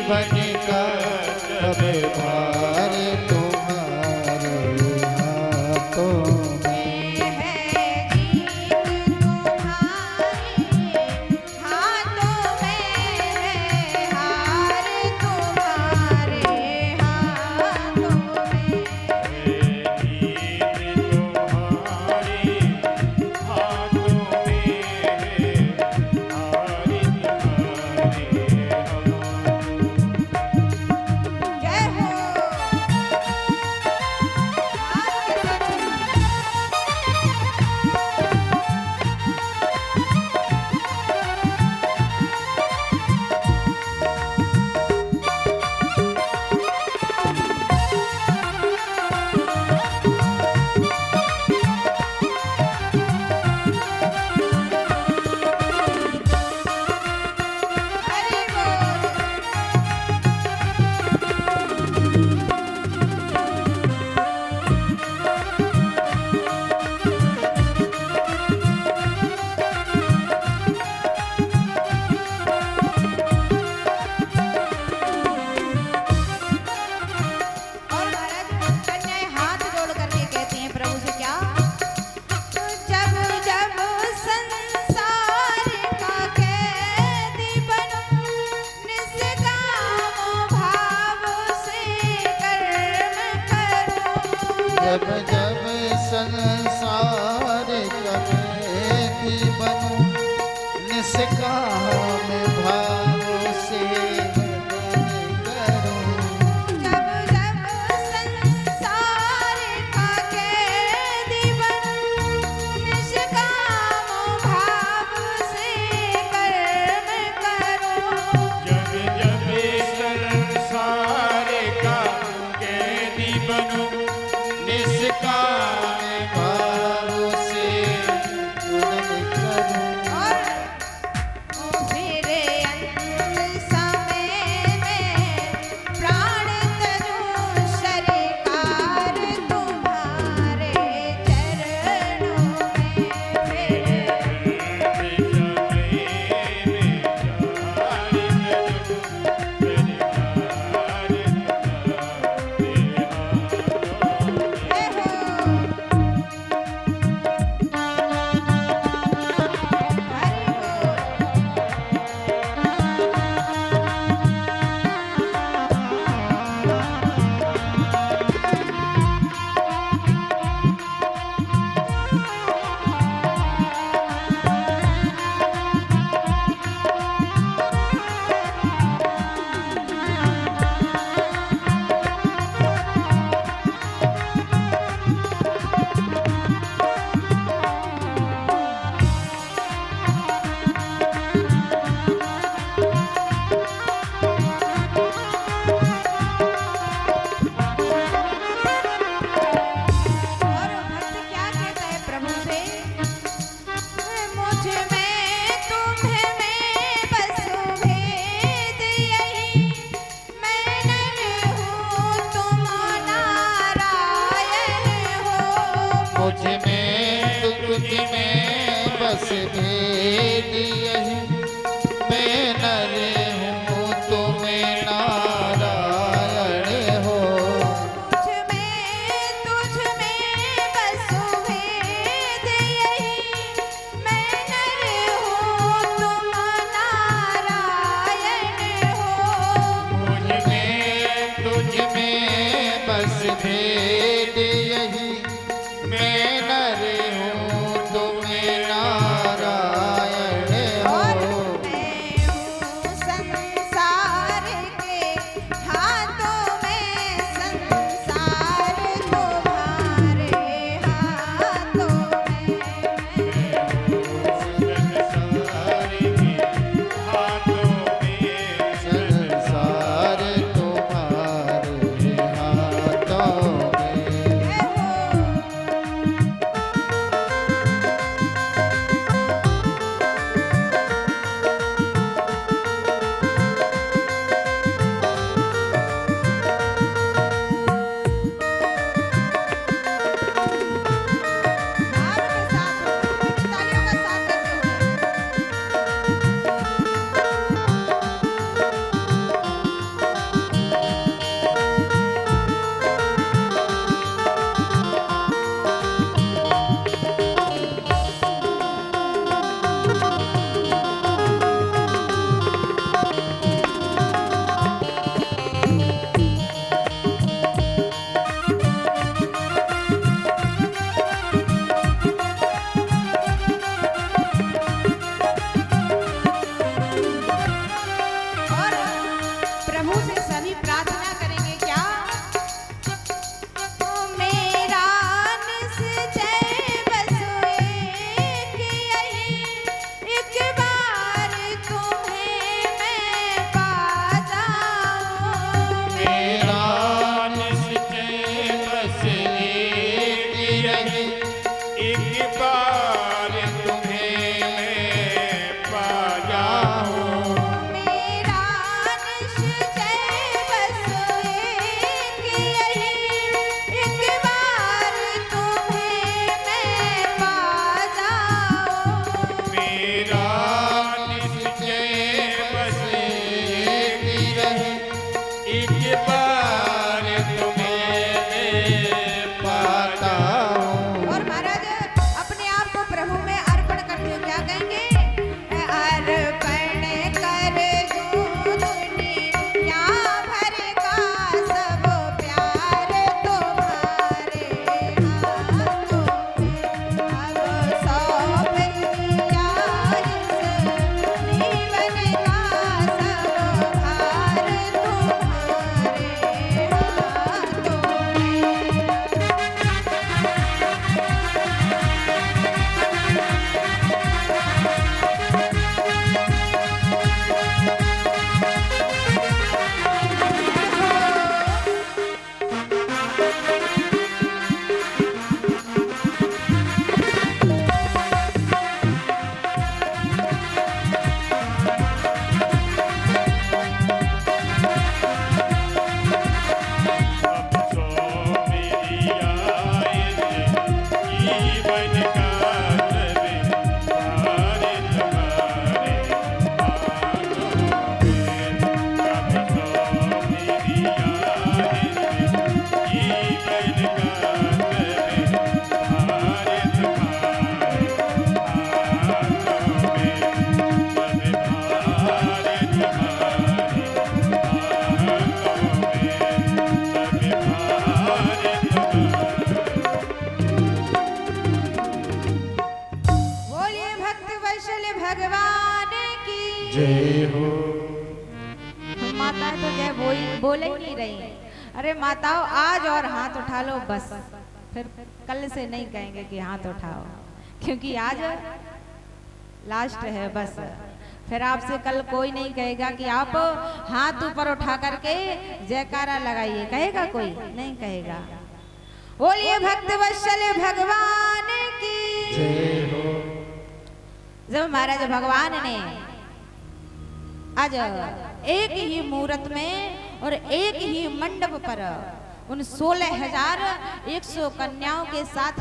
बनकर सब भार तुम्हारे हाथों में है जीत तुम्हारे हाथों में है हार तुम्हारे हाथों में जय हो हरि बोल और महाराज कन्याएं हाथ जोड़ करके कहती हैं प्रभु से क्या जब जब संसार का कैदी बनूं निष्काम भाव से कर्म करूं जब जब संसार का कैदी बनूं निष्काम भाव से भजन करूं जब जब संसार का कैदी बनूं निष्काम भाव से कर्म करूं जब जब संसार का कैदी बनूं निष्काम भाव बोल ही नहीं रही। अरे माताओं आज और हाथ उठा लो बस, फिर कल से नहीं कहेंगे कि हाथ उठाओ, क्योंकि आज लास्ट है बस। फिर आपसे कल कोई नहीं कहेगा कि आप हाथ ऊपर उठा करके जयकारा लगाइए, कहेगा कोई? नहीं कहेगा। बोलिए भक्त वत्सल भगवान की जय हो। जब महाराज भगवान ने आज एक ही मुहूर्त में और एक ही मंडप पर उन 16,100 कन्याओं के साथ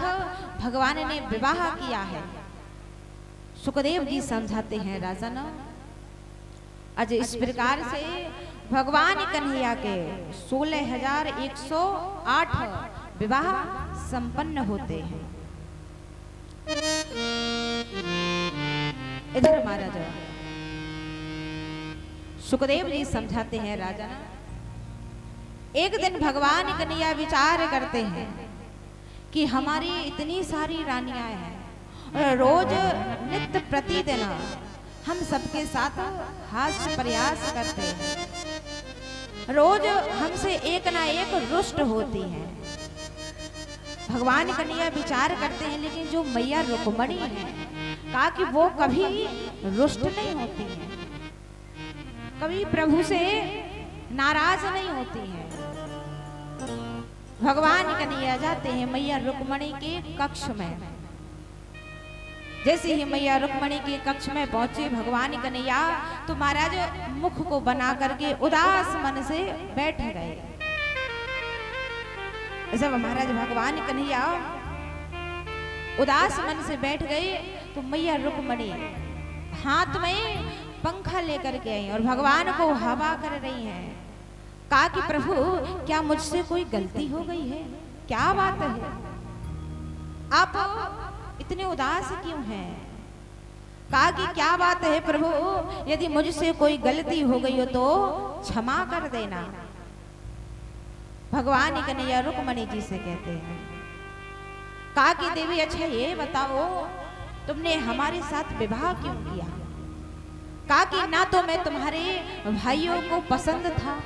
भगवान ने विवाह किया है। सुखदेव जी समझाते हैं राजन, आज इस प्रकार से भगवान कन्हैया के 16,108 विवाह संपन्न होते हैं। इधर महाराज सुखदेव जी समझाते हैं राजन, एक दिन भगवान कन्हैया विचार करते हैं कि हमारी इतनी सारी रानियां हैं और रोज नित्य प्रतिदिन हम सबके साथ हास्य प्रयास करते हैं, रोज हमसे एक ना एक रुष्ट होती हैं। भगवान कन्हैया विचार करते हैं लेकिन जो मैया रुक्मणी है, कहा कि वो कभी रुष्ट नहीं होती हैं, कभी प्रभु से नाराज नहीं होती हैं। भगवान कन्हैया जाते हैं मैया रुक्मणी के कक्ष में। जैसे ही मैया रुक्मणी के कक्ष में पहुंचे भगवान कन्हैया, तो महाराज मुख को बना करके उदास मन से बैठ गए। जब महाराज भगवान कन्हैया उदास मन से बैठ गए तो मैया रुक्मणी हाथ में पंखा लेकर के आई और भगवान को हवा कर रही हैं। कहा कि प्रभु क्या मुझसे कोई गलती हो गई है? क्या बात है, आप इतने उदास क्यों हैं? कहा कि क्या बात है प्रभु, यदि मुझसे कोई गलती हो गई हो तो क्षमा कर देना। भगवान कन्हैया रुक्मणी जी से कहते हैं, कहा कि देवी अच्छा ये बताओ तुमने हमारे साथ विवाह क्यों किया? कहा कि ना तो मैं तुम्हारे भाइयों को पसंद था,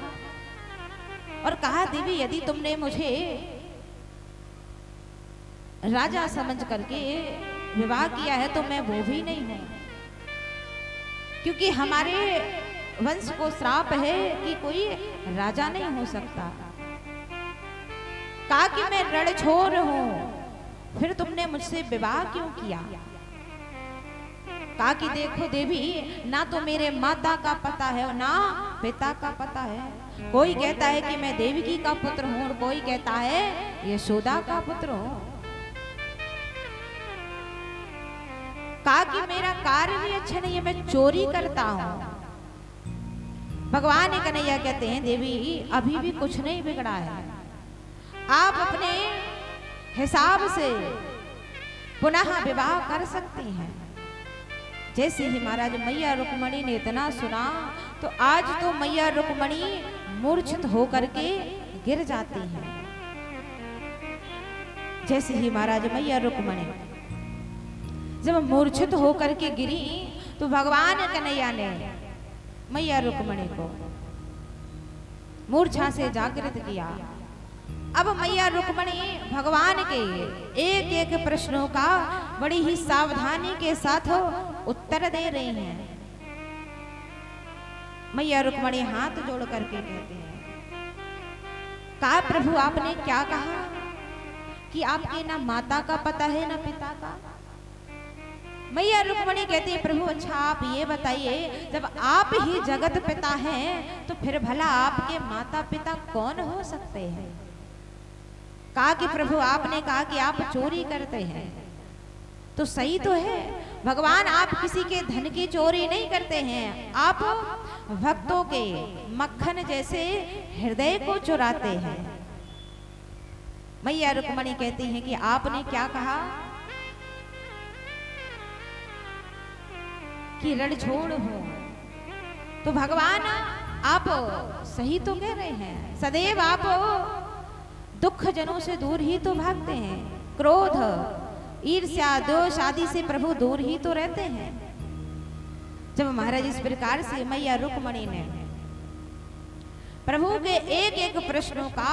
और कहा देवी यदि तुमने मुझे राजा समझ करके विवाह किया है तो मैं वो भी नहीं हूं, क्योंकि हमारे वंश को श्राप है कि कोई राजा नहीं हो सकता। कहा कि मैं रणछोर हूं, फिर तुमने मुझसे विवाह क्यों किया? कहा कि देखो देवी ना तो मेरे माता का पता है और ना पिता का पता है। कोई कहता है कि मैं देवकी का पुत्र हूं और कोई कहता है यशोदा का पुत्र हूं। कहा कि मेरा कार्य भी अच्छा नहीं है, मैं चोरी करता हूं। भगवान कन्हैया कहते हैं देवी अभी भी कुछ नहीं बिगड़ा है, आप अपने हिसाब से पुनः विवाह कर सकती हैं। जैसे ही महाराज मैया रुक्मणी ने इतना सुना तो आज तो मैया रुक्मणी मूर्छित होकर के गिर जाती हैं। जैसे ही महाराज मैया रुक्मणी जब मूर्छित होकर के गिरी तो भगवान कन्हैया ने मैया रुक्मणी को मूर्छा से जागृत किया। अब मैया रुक्मणी भगवान के एक एक प्रश्नों का बड़ी ही सावधानी के साथ उत्तर दे रही हैं। मैया रुक्मणी हाथ जोड़ करके कहते हैं, कहा प्रभु आपने क्या कहा कि आपके ना माता का पता है ना पिता का? मैया रुक्मणी कहती है प्रभु अच्छा आप ये बताइए जब आप ही जगत पिता हैं तो फिर भला आपके माता पिता कौन हो सकते हैं? कहा कि प्रभु आपने कहा कि आप चोरी करते हैं तो सही तो है, भगवान आप किसी के धन की चोरी नहीं करते हैं, आप भक्तों के मक्खन जैसे हृदय को चुराते हैं। मैया रुक्मणी कहती हैं कि आपने क्या कहा कि रणछोड़ हो, तो भगवान आप सही तो कह रहे हैं, सदैव आप दुख जनों से दूर ही तो भागते हैं, क्रोध ईर्ष्या दोष आदि से प्रभु दूर ही तो रहते हैं। जब महाराज इस प्रकार से मैया रुक्मणी ने प्रभु के एक एक प्रश्नों का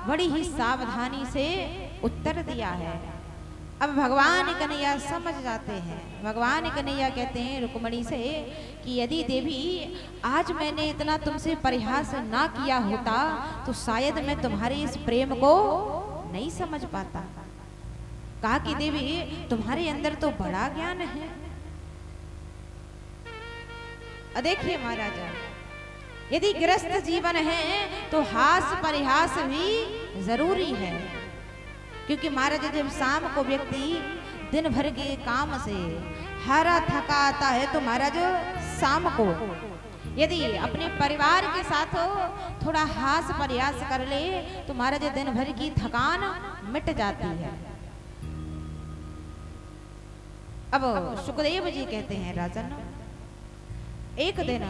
बड़ी ही सावधानी से उत्तर दिया है। अब भगवान कन्हैया समझ जाते हैं। भगवान कन्हैया कहते हैं रुक्मणी से कि यदि देवी आज मैंने इतना तुमसे परिहास ना किया होता तो शायद मैं तुम्हारे इस प्रेम को नहीं समझ पाता। कहा कि देवी तुम्हारे अंदर तो बड़ा ज्ञान है। देखिए महाराजा, यदि गृहस्थ जीवन है तो हास परिहास भी जरूरी है, क्योंकि महाराज जब शाम को व्यक्ति दिन भर के काम से हारा थका आता है तो महाराज शाम को यदि अपने परिवार के साथ थोड़ा हास परिहास कर ले तो महाराज दिन भर की थकान मिट जाती है। अब सुखदेव जी कहते हैं राजन, एक दिन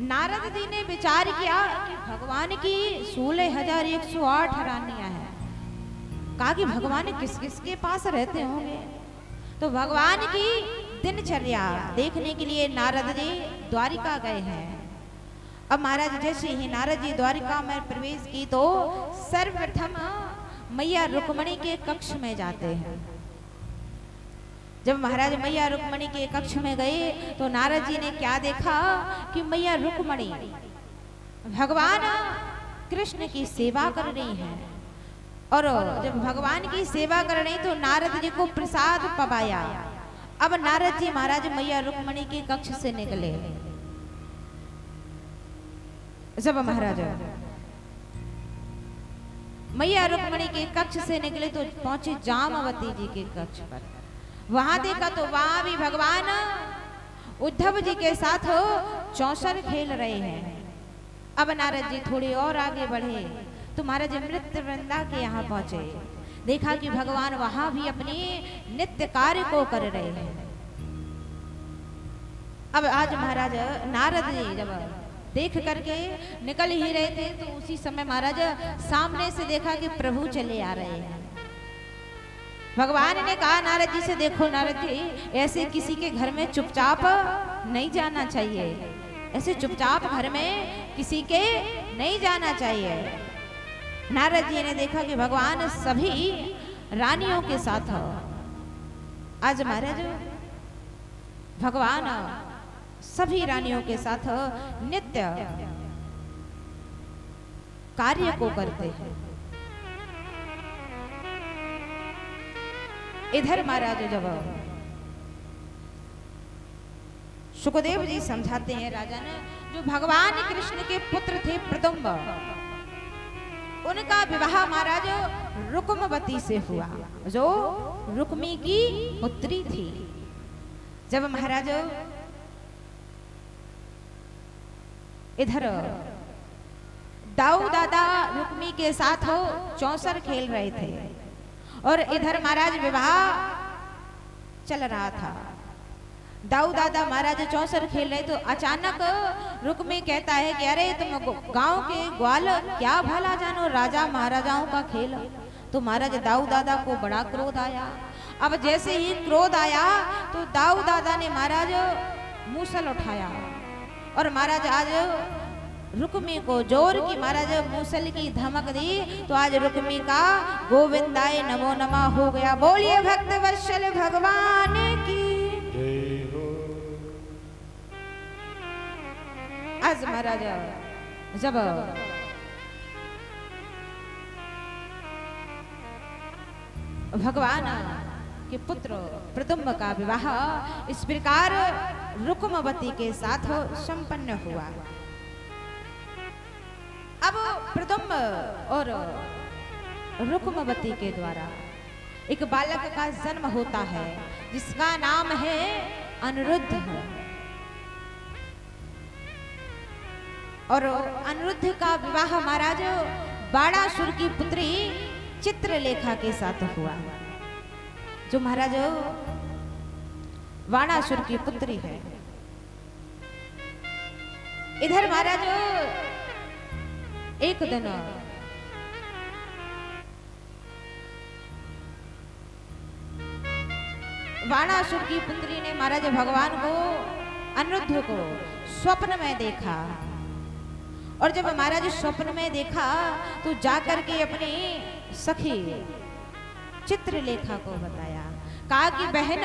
नारद जी ने विचार किया कि भगवान की 16,108 रानियां हैं। कहा कि भगवान किस किस के पास रहते होंगे। तो भगवान की दिनचर्या देखने के लिए नारद जी द्वारिका गए हैं। अब महाराज जैसे ही नारद जी द्वारिका में प्रवेश की तो सर्वप्रथम मैया रुक्मणी के कक्ष में जाते हैं। जब महाराज मैया रुक्मणी के कक्ष में गए तो नारद जी ने क्या देखा कि मैया रुक्मणी भगवान कृष्ण की सेवा कर रही हैं। और जब भगवान की सेवा कर रही तो नारद जी को प्रसाद पवाया। अब नारद जी महाराज मैया रुक्मणी के कक्ष से निकले। जब महाराज मैया रुक्मणी के कक्ष से निकले तो पहुंचे जामवती जी के कक्ष पर। वहां देखा तो वहां भी भगवान उद्धव जी के साथ चौसर खेल रहे हैं। अब नारद जी थोड़े और आगे बढ़े तो महाराज नृत्य वृंदा के यहाँ पहुंचे। देखा कि भगवान वहां भी अपने नित्य कार्य को कर रहे हैं। अब आज महाराज नारद जी जब देख करके निकल ही रहे थे तो उसी समय महाराज सामने से देखा कि प्रभु चले आ रहे हैं। भगवान ने कहा नारद जी से, देखो नारद जी, ऐसे किसी के घर में चुपचाप नहीं जाना चाहिए। ऐसे चुपचाप घर में किसी के नहीं जाना चाहिए। नारद जी ने देखा कि भगवान सभी रानियों के साथ हो। आज महाराज भगवान सभी रानियों के साथ नित्य कार्य को करते हैं। इधर महाराज जब सुखदेव जी समझाते हैं राजन, जो भगवान कृष्ण के पुत्र थे प्रदुम्ब, उनका विवाह महाराज रुक्मवती से हुआ, जो रुक्मी की पुत्री थी। जब महाराज इधर दाऊ दादा रुक्मी के साथ चौसर खेल रहे थे और इधर महाराज विवाह चल रहा था। दाऊ दादा महाराज चौसर खेल रहे तो अचानक रुक्मी कहता है कि अरे तुम गांव के ग्वाल क्या भला जानो राजा महाराजाओं का खेल। तो महाराज दाऊ दादा को बड़ा क्रोध आया। अब जैसे ही क्रोध आया तो दाऊ दादा ने महाराज मूसल उठाया और महाराज आज रुक्मी को जोर की महाराज मूसल की धमक दी तो आज रुक्मी का गोविंदाय नमो नमः हो गया। बोलिए भक्त वत्सल भगवान की। आज महाराज जब भगवान के पुत्र प्रदुम्ब का विवाह इस प्रकार रुक्मवती के साथ संपन्न हुआ। अब प्रदुम्ब और रुक्मवती के द्वारा एक बालक का जन्म होता है जिसका नाम है अनिरुद्ध। और अनिरुद्ध का विवाह महाराज बाणासुर की पुत्री चित्रलेखा के साथ हुआ, जो महाराज बाणासुर की पुत्री है। इधर महाराज एक दिन बाणासुर की पुत्री ने महाराज भगवान को अनिरुद्ध को स्वप्न में देखा और जब महाराज स्वप्न में देखा तो जाकर के अपनी सखी चित्रलेखा को बताया, कहा कि बहन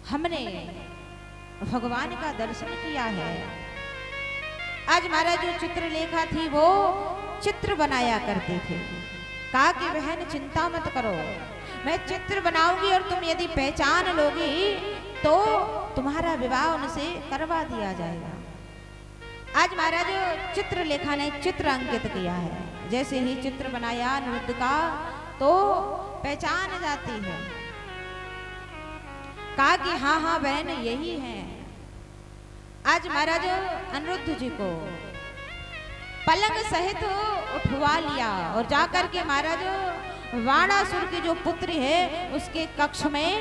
हमने भगवान का दर्शन किया है। आज महाराज जो चित्रलेखा थी वो चित्र बनाया करते थे। कहा कि बहन चिंता मत करो, मैं चित्र बनाऊंगी और तुम यदि पहचान लोगी तो तुम्हारा विवाह उनसे करवा दिया जाएगा। आज महाराज चित्रलेखा ने चित्र अंकित किया है। जैसे ही चित्र बनाया अनिरुद्ध का तो पहचान जाती है। कहा कि हाँ हाँ बहन यही है। आज महाराज अनिरुद्ध जी को पलंग सहित उठवा लिया और जाकर के महाराज वाणासुर की जो पुत्री है उसके कक्ष में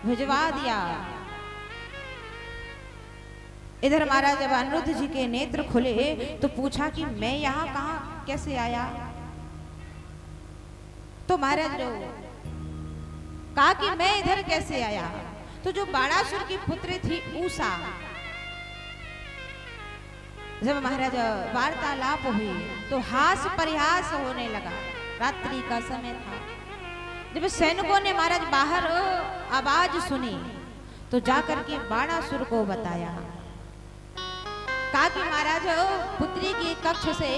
भिजवा दिया। इधर महाराज जब अनिरुद्ध जी के नेत्र खुले तो पूछा कि मैं यहाँ कहाँ कैसे आया। तो महाराज जो कहा कि मैं इधर कैसे आया। तो जो बाणासुर की पुत्री थी ऊषा, जब महाराज वार्तालाप हुई तो हास परिहास होने लगा। रात्रि का समय था। जब सैनिकों ने महाराज बाहर आवाज सुनी तो जाकर के बाणासुर को बताया। कहा कि महाराज पुत्री के कक्ष से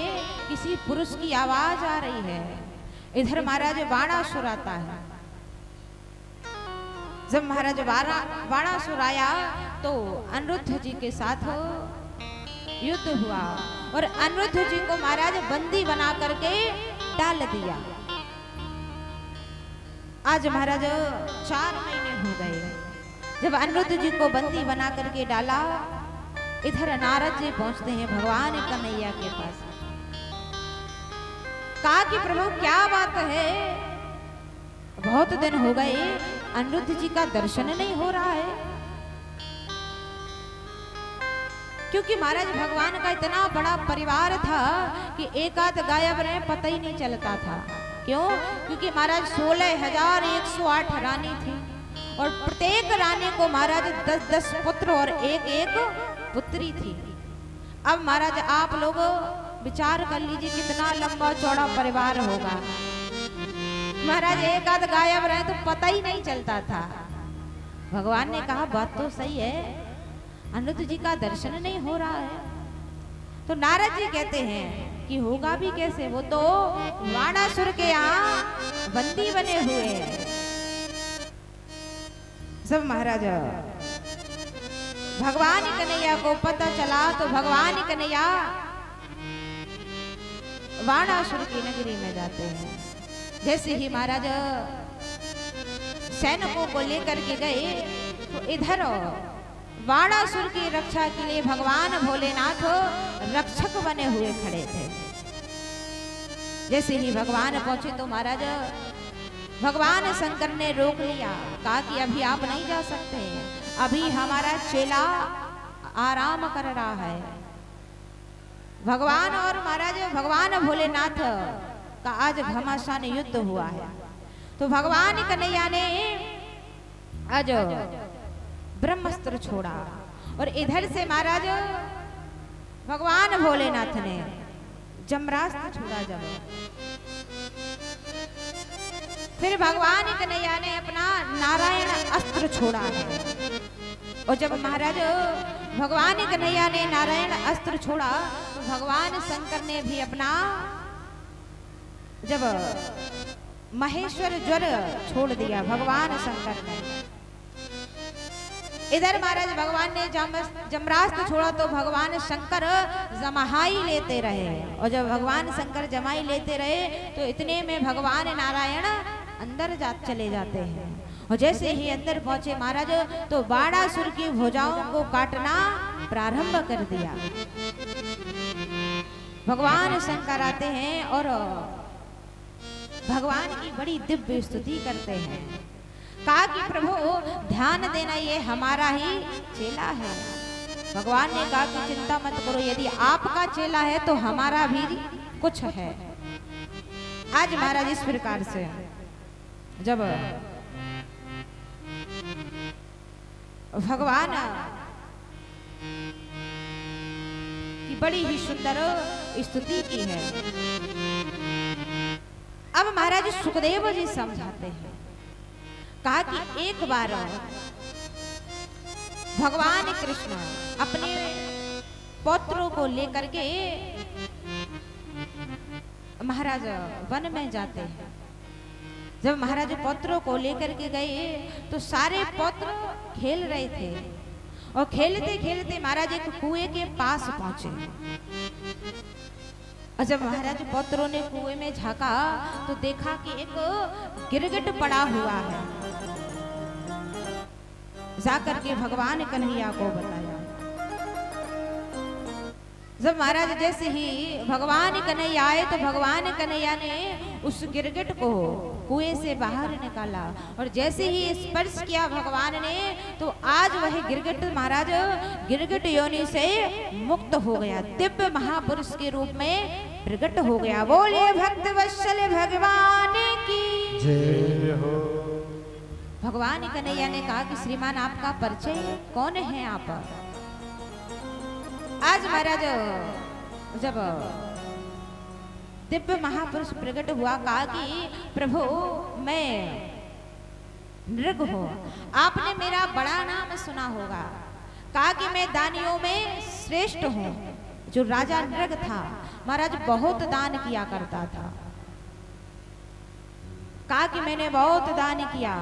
किसी पुरुष की आवाज आ रही है। इधर महाराज बाणासुर आता है। जब महाराज बाणासुर आया तो अनिरुद्ध जी के साथ युद्ध हुआ और अनिरुद्ध जी को महाराज बंदी बना करके डाल दिया। आज महाराज 4 महीने हो गए जब अनिरुद्ध जी को बंदी बना करके डाला। इधर नारद जी पहुंचते हैं भगवान कन्हैया के पास। कहा कि प्रभु क्या बात है, बहुत दिन हो गए अनिरुद्ध जी का दर्शन नहीं हो रहा है। क्योंकि महाराज भगवान का इतना बड़ा परिवार था कि एक आध गायब रहे पता ही नहीं चलता था। क्यों? क्योंकि महाराज 16,108 रानी थी और प्रत्येक रानी को महाराज 10-10 पुत्र और एक पुत्री थी। अब महाराज आप लोग विचार कर लीजिए कितना लंबा चौड़ा परिवार होगा। महाराज एक आध गायब रहे तो पता ही नहीं चलता था। भगवान ने कहा बात तो सही है, अनिरुद्ध जी का दर्शन नहीं हो रहा है। तो नारद जी कहते हैं कि होगा भी कैसे, वो तो वाणासुर के यहाँ बंदी बने हुए हैं। सब महाराज भगवान कन्हैया को पता चला तो भगवान कन्हैया वाणासुर की नगरी में जाते हैं। जैसे ही महाराज सैनिकों को लेकर के गए तो इधर वाणासुर की रक्षा के लिए भगवान भोलेनाथ रक्षक बने हुए खड़े थे। जैसे ही भगवान पहुंचे तो महाराज भगवान शंकर ने रोक लिया। कहा कि अभी आप नहीं जा सकते, अभी हमारा चेला आराम कर रहा है। भगवान और महाराज भगवान भोलेनाथ का आज घमासान युद्ध हुआ है। तो भगवान कन्हैया ने आज ब्रह्मास्त्र छोड़ा और इधर से महाराज भगवान भोलेनाथ ने जमरास्त्र छोड़ा। जब फिर भगवान कन्हैया ने अपना नारायण अस्त्र छोड़ा है। और जब महाराज भगवान कन्हैया ने नारायण अस्त्र छोड़ा तो भगवान शंकर ने भी अपना जब महेश्वर ज्वर छोड़ दिया भगवान शंकर ने। इधर महाराज भगवान ने जमरास्त्र छोड़ा तो भगवान शंकर जमाई लेते रहे। और जब भगवान शंकर जमाई लेते रहे तो इतने में भगवान नारायण अंदर चले जाते हैं। और जैसे ही अंदर पहुंचे महाराज तो बाणासुर की भुजाओं को काटना प्रारंभ कर दिया। भगवान शंकर आते हैं और भगवान की बड़ी दिव्य स्तुति करते हैं। कहा कि प्रभु ध्यान देना, ये हमारा ही चेला है। भगवान ने कहा कि चिंता मत करो, यदि आपका चेला है तो हमारा भी कुछ है। आज महाराज इस प्रकार से जब भगवान की बड़ी ही सुंदर स्तुति की है। अब महाराज सुखदेव जी समझाते हैं, कहा कि एक बार भगवान कृष्ण अपने पौत्रों को लेकर के महाराज वन में जाते हैं। जब महाराज पौत्रों को लेकर के गए तो सारे पौत्र खेल रहे थे और खेलते खेलते महाराज एक कुएं के पास पहुंचे। और जब महाराज पौत्रों ने कुएं में झांका तो देखा कि एक गिरगिट पड़ा हुआ है। जाकर के भगवान कन्हैया को बताया। जब महाराज जैसे ही भगवान कन्हैया आए तो भगवान कन्हैया ने उस गिरगिट को कुएं से बाहर निकाला और जैसे ही स्पर्श किया भगवान ने तो आज वह गिरगिट महाराज गिरगिट योनि से मुक्त हो गया, दिव्य महापुरुष के रूप में प्रकट हो गया। बोले भक्त वत्सल भगवान की जय हो। भगवान कन्हैया ने कहा कि श्रीमान आपका परिचय कौन है आप? आज महाराज जब दिव्य महापुरुष प्रकट हुआ, कहा कि प्रभु मैं नृग हूं, आपने मेरा बड़ा नाम सुना होगा। कहा कि मैं दानियों में श्रेष्ठ हूं। जो राजा नृग था महाराज बहुत दान किया करता था। कहा कि मैंने बहुत दान किया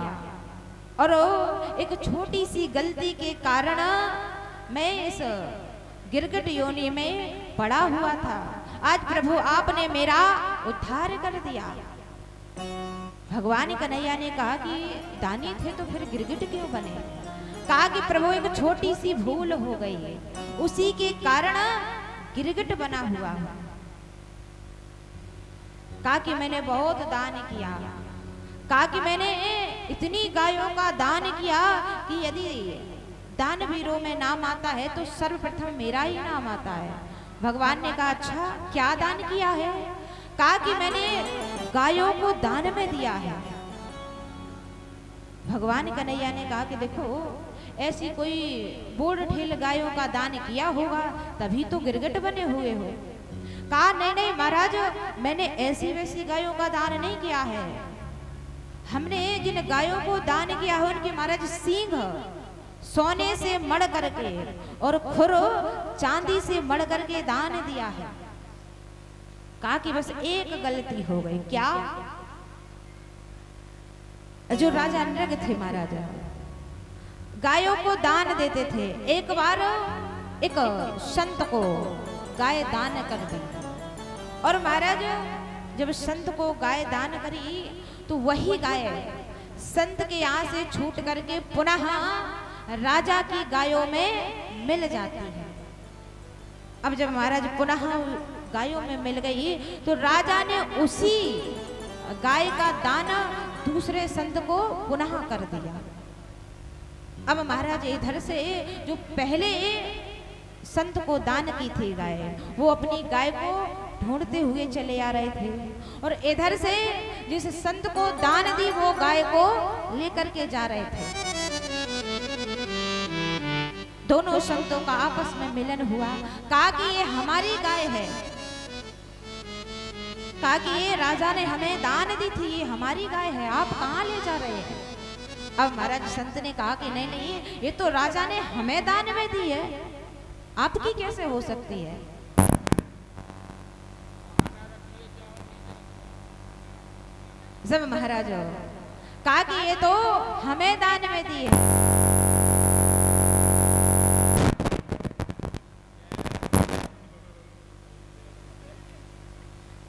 और एक छोटी सी गलती के कारण मैं इस गिरगिट योनि में पड़ा हुआ था। आज प्रभु आपने मेरा उद्धार कर दिया। भगवान कन्हैया ने कहा कि दानी थे तो फिर गिरगिट क्यों बने? कहा कि प्रभु एक छोटी सी भूल हो गई, उसी के कारण गिरगिट बना हुआ। कहा कि मैंने बहुत दान किया। कहा कि मैंने इतनी गायों का दान किया कि यदि दानवीरों में नाम आता है तो सर्वप्रथम मेरा ही नाम आता है। भगवान ने कहा अच्छा क्या दान किया है? कहा कि मैंने गायों को दान में दिया है। भगवान कन्हैया ने कहा कि देखो ऐसी कोई बूढ़ ठेल गायों का दान किया होगा तभी तो गिरगिट बने हुए हो। कहा नहीं नहीं महाराज मैंने ऐसी वैसी गायों का दान नहीं किया है। हमने जिन गायों को दान किया है उनके महाराज सींग सोने से मढ़ करके और खुर चांदी से मढ़ करके दान दिया है। कहा कि बस एक गलती हो गई। क्या? जो राजा नृग थे महाराज गायों को दान देते थे। एक बार एक संत को गाय दान कर दी और महाराज जब संत को गाय दान करी तो वही गाय संत के यहाँ से छूट करके पुनः राजा की गायों में मिल जाती है। अब जब महाराज पुनः गायों में मिल गई तो राजा ने उसी गाय का दान दूसरे संत को पुनः कर दिया। अब महाराज इधर से जो पहले संत को दान की थी गाय वो अपनी गाय को ढूंढते हुए चले आ रहे थे और इधर से जिस संत को दान दी वो गाय को लेकर के जा रहे थे। दोनों संतों का आपस में मिलन हुआ। कहा कि ये हमारी गाय है। कहा कि ये राजा ने हमें दान दी थी, ये हमारी गाय है, आप कहाँ ले जा रहे हैं? अब महाराज संत ने कहा कि नहीं नहीं ये तो राजा ने हमें दान में दी है, आपकी कैसे हो सकती है? जब महाराज कहा कि ये तो हमें दान में दी है।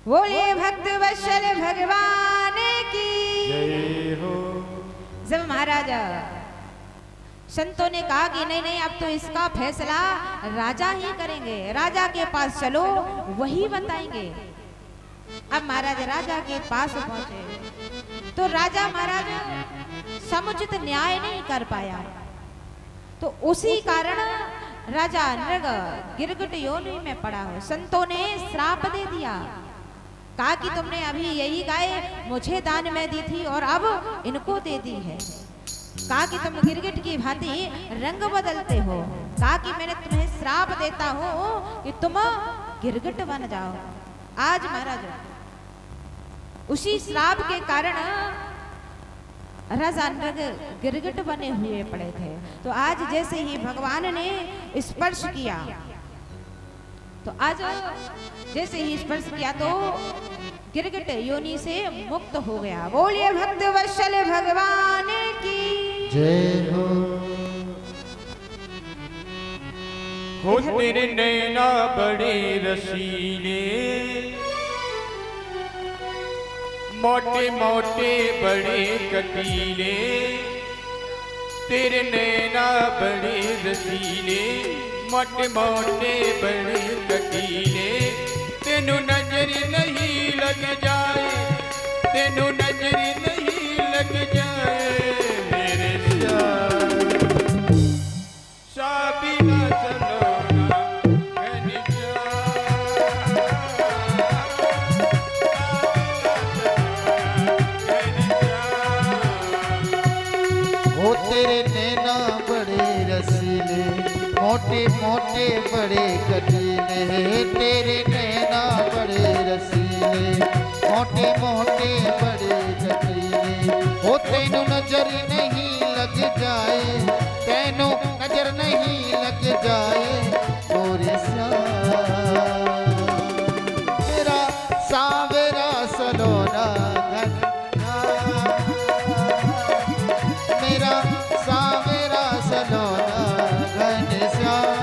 बोले भक्त वत्सल भगवान की जय हो। जब महाराज संतों ने कहा कि नहीं नहीं अब तो इसका फैसला राजा ही करेंगे, राजा के पास चलो वही बताएंगे। अब महाराज राजा के पास पहुंचे तो राजा महाराज समुचित न्याय नहीं कर पाया तो उसी कारण राजा नृग गिरगिट योनि में पड़ा हो। संतों ने श्राप दे दिया। कहा कि तुमने अभी यही गाय मुझे दान में दी थी और अब इनको दे दी है। कहा कि तुम गिरगिट की भांति रंग बदलते हो। कहा कि मैंने तुम्हें श्राप देता हूं कि तुम गिरगिट बन जाओ। आज महाराज उसी श्राप के कारण राजा नृग गिरगिट बने हुए पड़े थे। तो आज जैसे ही भगवान ने स्पर्श किया, तो आज जैसे ही स्पर्श किया तो गिरगिट योनि से मुक्त हो गया। बोलिए भक्त वत्सल भगवान की जय हो। हो तेरे नैना बड़े रसीले, मोटे मोटे बड़े कटीले, तेरे नैना बड़े रसीले, मोटे मोटे बड़े कटीले, तेनू नजर नहीं लग जाए, तेनू नजर नहीं लग जाए मेरे शाबिना सलोना हो तेरे नैना बड़े रसीले, मोटे मोटे बड़े कटीले, तेरे नैना बड़े रसीले, मोटे मोटे बड़े कटीले, हो तेनू नजर नहीं लग जाए, तेनू नजर नहीं लग जाए मोरे मेरा सावेरा सलोना मेरा सावेरा सलोना घनश्याम।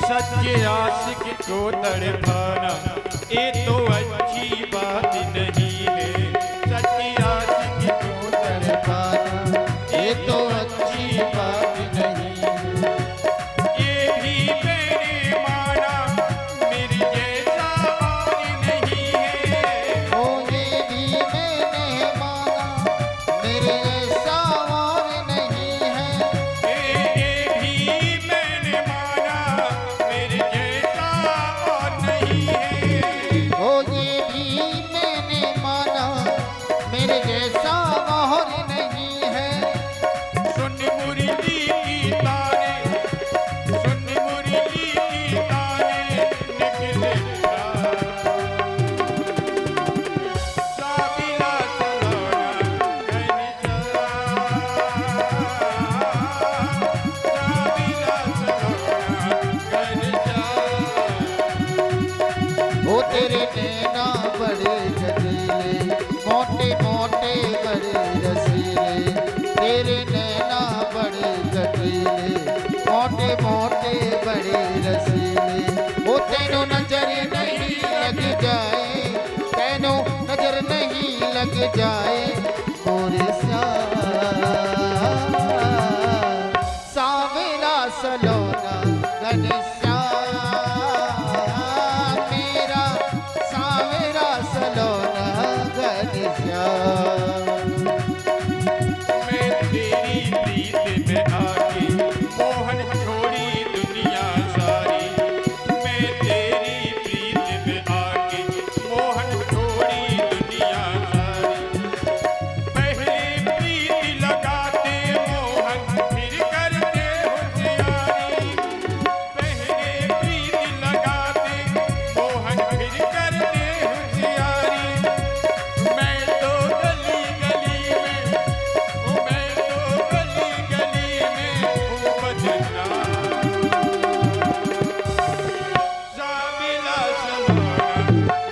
सच्चे आशिक को तड़पाना ये तो अच्छी बात नहीं है, सच्चे आशिक को तड़पाना ये तो अच्छी बात नहीं है, ये भी मैंने माना मेरी जैसा और नहीं है, ओ ये भी मैंने माना मेरे ऐसा और नहीं है, ये भी मैंने माना मेरे जैसा और नहीं है, ओ ये भी मैंने माना मेरे जैसा और नहीं है। सुन मुरली की ताने, सुन मुरली की ताने निकले साबिला सलोना घनश्याम, साबिला सलोना घनश्याम। ओ तेरे नैना बड़े गठीले, मोटे मोटे बड़े रसीले, तेरे नैना बड़े गठीले, मोटे मोटे बड़े रसीले, ओ तेनू नजर नहीं लग जाए, तेनू नजर नहीं लग जाए मोरे सावेरा सलोना घनश्याम, मेरा सावेरा सलोना घनश्याम। मैं तेरी प्रीत में आके मोहन छोड़ी दुनिया सारी, मैं तेरी प्रीत में आके मोहन छोड़ी दुनिया सारी, पहले प्रीत लगाते मोहन फिर करते होशियारी, पहले प्रीत लगाते मोहन फिर करते होशियारी, मैं तो गली गली में, मैं तो गली गली में हूँ बजना, शाबिला सलोना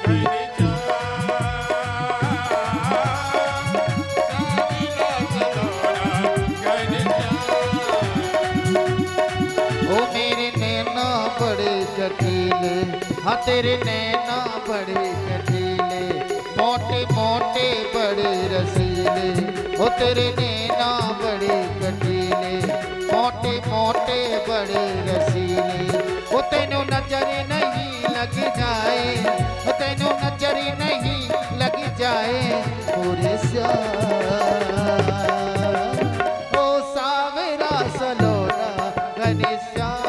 घनश्याम, शाबिला सलोना कटीले, हाँ तेरे नैना बड़े कटीले, मोटे मोटे बड़े रसीले, ओ तेरे नैना बड़े कटीले, मोटे मोटे बड़े रसीले, ओ तेनों नजर नहीं लग जाए, ओ तेनों नजर नहीं लग जाए पूरे श्याम, ओ सावरा सलोना घनश्याम,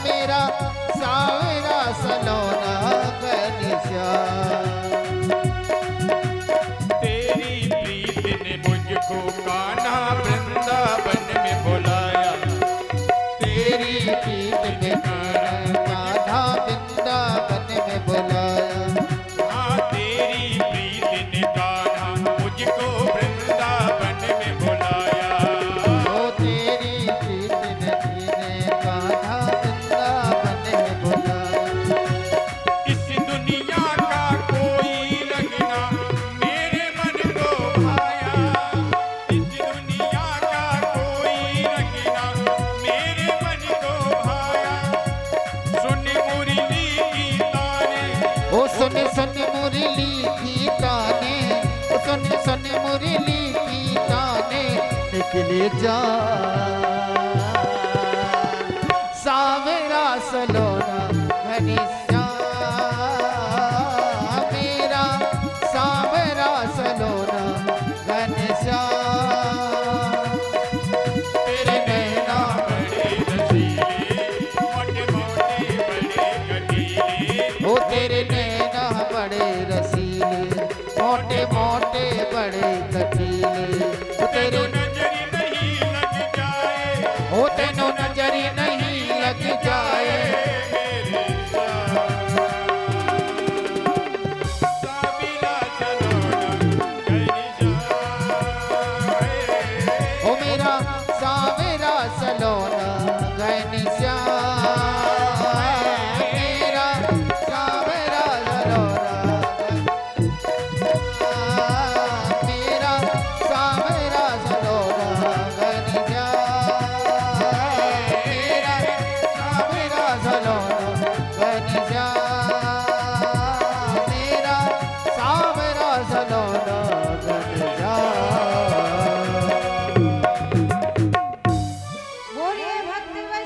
मेरा सावरा सलोना घनश्याम। तेरी प्रीत ने मुझको कान्हा वृंदावन में बुलाया, तेरी प्रीत ने कान्हा वृंदावन में बुलाया, हाँ तेरी प्रीत ने कान्हा मुझको वृंदावन में बुलाया। ओ तेरी प्रीत ने कान्हा वृंदावन में बुलाया। इस दुनिया का कोई रंगना मेरे मन को भाया, इस दुनिया का कोई रंगना मेरे मन को भाया। सुन मुरली की ताने, ओ सुन सुन मुरली की ताने, ओ सुन सुन मुरली की ताने, निकले जा सावरा सलोना घनश्याम, मेरा सावरा सलोना घनश्याम। तेरे नैना बड़े रसीले, मोटे मोटे बड़े कटीले, ओ तेरे नैना बड़े रसीले, मोटे मोटे बड़े कटीले, ओ तेरे नजर नहीं लग जाए, ओ तेनों नजर नहीं